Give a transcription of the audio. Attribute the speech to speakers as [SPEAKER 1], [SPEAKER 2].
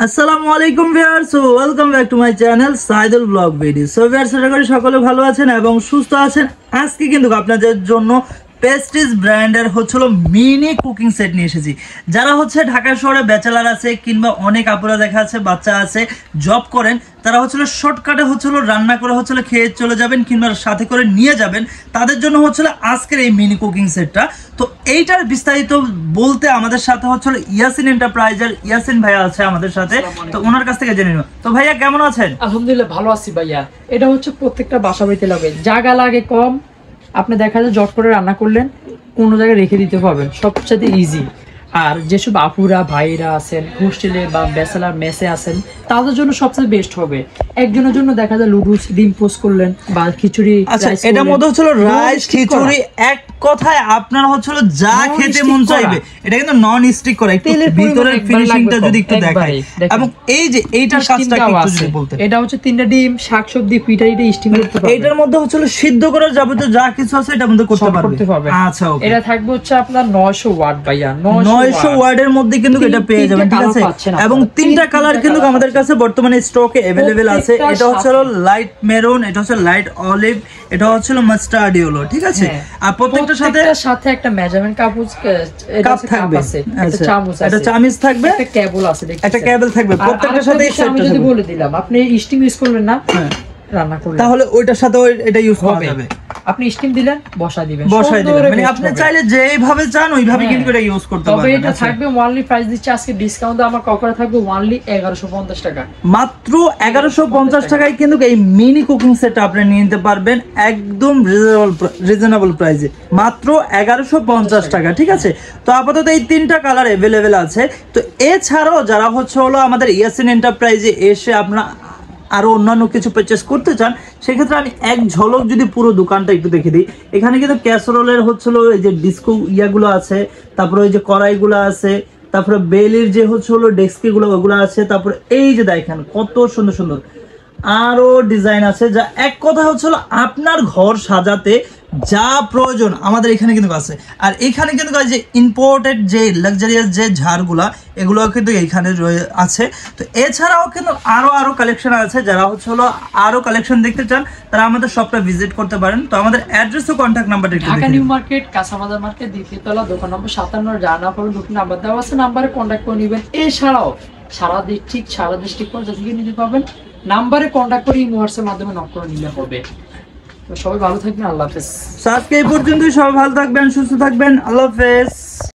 [SPEAKER 1] আসসালামু আলাইকুম viewers, welcome back to my channel Saidul blog video. So viewers, আশা করি সকলে ভালো আছেন এবং সুস্থ আছেন। আজকে কিন্তু আপনাদের জন্য পেস্টিজ ব্র্যান্ডের মিনি কুকিং সেট নিয়ে এসেছি। যারা ঢাকা শহরে ব্যাচেলার আছে কিংবা অনেক আপুরা দেখা আছে বাচ্চা আছে জব করেন, তারা শর্টকাটে রান্না করে খেয়ে চলে যাবেন কিংবা সাথে করে নিয়ে যাবেন, তাদের জন্য আজকের এই মিনি কুকিং সেটটা। তো এইটার বিস্তারিত বলতে আমাদের সাথে ইয়াসিন এন্টারপ্রাইজের ইয়াসিন ভাইয়া আছে আমাদের সাথে, তো ওনার কাছ থেকে জেনে নিব। তো ভাইয়া কেমন আছেন?
[SPEAKER 2] আলহামদুলিল্লাহ ভালো আছি ভাইয়া। এটা প্রত্যেকটা বাসা বাড়িতে লাগে, জায়গা লাগে কম, আপনি দেখা যায় জট করে রান্না করলেন, কোনো জায়গায় রেখে দিতে পারবেন, সবচেয়ে ইজি। আর যেসব আপুরা ভাইরা আছেন হোস্টেলে বা ব্যাচেলার মেসে আছেন, তাদের জন্য সবচেয়ে বেস্ট হবে। একজনের জন্য দেখা যায় লুডুস ডিম পোস্ট করলেন বা খিচুড়ি।
[SPEAKER 1] আচ্ছা, এটার মধ্যে রাইস খিচুড়ি, এক কথায় আপনার যা খেতে মন চাইবে। এটা কিন্তু নন স্টিক করা, একটু ভিতরের ফিনিশিংটা যদি একটু দেখাই, এবং এই যে এইটার কাজটা কি একটু যদি বলতে।
[SPEAKER 2] এটা তিনটা ডিম শাকসবজি পিঠাইটা স্টিম করতে পারবেন।
[SPEAKER 1] এটার মধ্যে সিদ্ধ করার যাবতীয় যা কিছু আছে এটার মধ্যে করতে পারবেন। আচ্ছা, ওকে।
[SPEAKER 2] এটা থাকবে আপনার 900 ওয়াট ভাইয়া,
[SPEAKER 1] 900 ওয়াটের মধ্যে কিন্তু এটা পেয়ে যাবেন, ঠিক আছে। এবং তিনটা কালার কিন্তু আমাদের কাছে বর্তমানে স্টকে अवेलेबल আছে। এটা লাইট মেরুন, এটা লাইট অলিভ, এটা মাস্টার্ড ইয়েলো, ঠিক আছে। আর প্রত্যেকটার
[SPEAKER 2] সাথে একটা মেজারমেন্ট কাপ
[SPEAKER 1] থাকবে,
[SPEAKER 2] একটা চামচ আছে,
[SPEAKER 1] একটা চামচ থাকবে,
[SPEAKER 2] একটা কেবল আছে,
[SPEAKER 1] একটা কেবল থাকবে প্রত্যেকটার সাথে।
[SPEAKER 2] আমি যদি বলে দিলাম আপনি স্টিম ইউজ করবেন না রান্না করলে,
[SPEAKER 1] তাহলে ওইটার সাথে এটা ইউজ করা যাবে।
[SPEAKER 2] আপনি স্টিম দিলেন বসায় দিবেন,
[SPEAKER 1] মানে আপনি চাইলে যেভাবে চান ওইভাবে কিন্তু এটা ইউজ করতে পারবেন।
[SPEAKER 2] তবে এটা থাকবে ওয়ানলি প্রাইস দিচ্ছে আজকে ডিসকাউন্ট আমার কভারে থাকবে ওয়ানলি 1150 টাকা,
[SPEAKER 1] মাত্র 1150 টাকায় কিন্তু এই মিনি কুকিং সেটটা আপনি নিয়ে নিতে পারবেন একদম রিজনেবল প্রাইসে, মাত্র 1150 টাকা, ঠিক আছে। তো আপাতত এই তিনটা কালার अवेलेबल আছে। তো এছাড়াও যারা আমাদের ইয়াসিন এন্টারপ্রাইজে এসে আপনারা আরো অন্যান্য কিছু পারচেজ করতে চান, সেক্ষেত্রে আমি এক ঝলক যদি পুরো দোকানটা একটু দেখে দিই। এখানে কিন্তু ক্যাসরোলের এই যে ডিস্কো ইয়াগুলো আছে, তারপরে ওই যে কড়াইগুলো আছে, তারপরে বেলির যে ডেস্কিগুলো ওগুলো আছে, তারপরে এই যে দেখেন কত সুন্দর সুন্দর আরো ডিজাইন আছে, যা এক কথা আপনার ঘর সাজাতে যা প্রয়োজন আমাদের এখানে কিন্তু আছে। আর এখানে কিন্তু যে ইম্পোর্টেড যে লাক্সারিয়াস যে ঝাড়গুলা, এগুলো কিন্তু এইখানে আছে। তো এছাড়াও কিন্তু আরো কালেকশন আছে। যারা আরো কালেকশন দেখতে চান তারা আমাদের শপটা ভিজিট করতে পারেন। তো আমাদের অ্যাড্রেস ও কন্ট্যাক্ট নাম্বারটা একটু
[SPEAKER 2] ঢাকা নিউ মার্কেট কাঁচাবাজার মার্কেট দ্বিতীয় তলা, দোকান নম্বর 57, জানা পড়ে বুকিং নাম্বার দেওয়া আছে, নাম্বারে কন্ট্যাক্ট করে নেবেন। এছাড়াও সারা ডিস্ট্রিক্ট পর্যায়ে থেকে নিতে পারবেন, নাম্বারে কন্ট্যাক্ট করে হোয়াটসঅ্যাপের মাধ্যমে নক করে নিলে হবে। তো সবাই ভালো থাকবেন, আল্লাহ হাফেজ।
[SPEAKER 1] আজকে এই পর্যন্তই, সবাই ভালো থাকবেন, সুস্থ থাকবেন, আল্লাহ হাফেজ।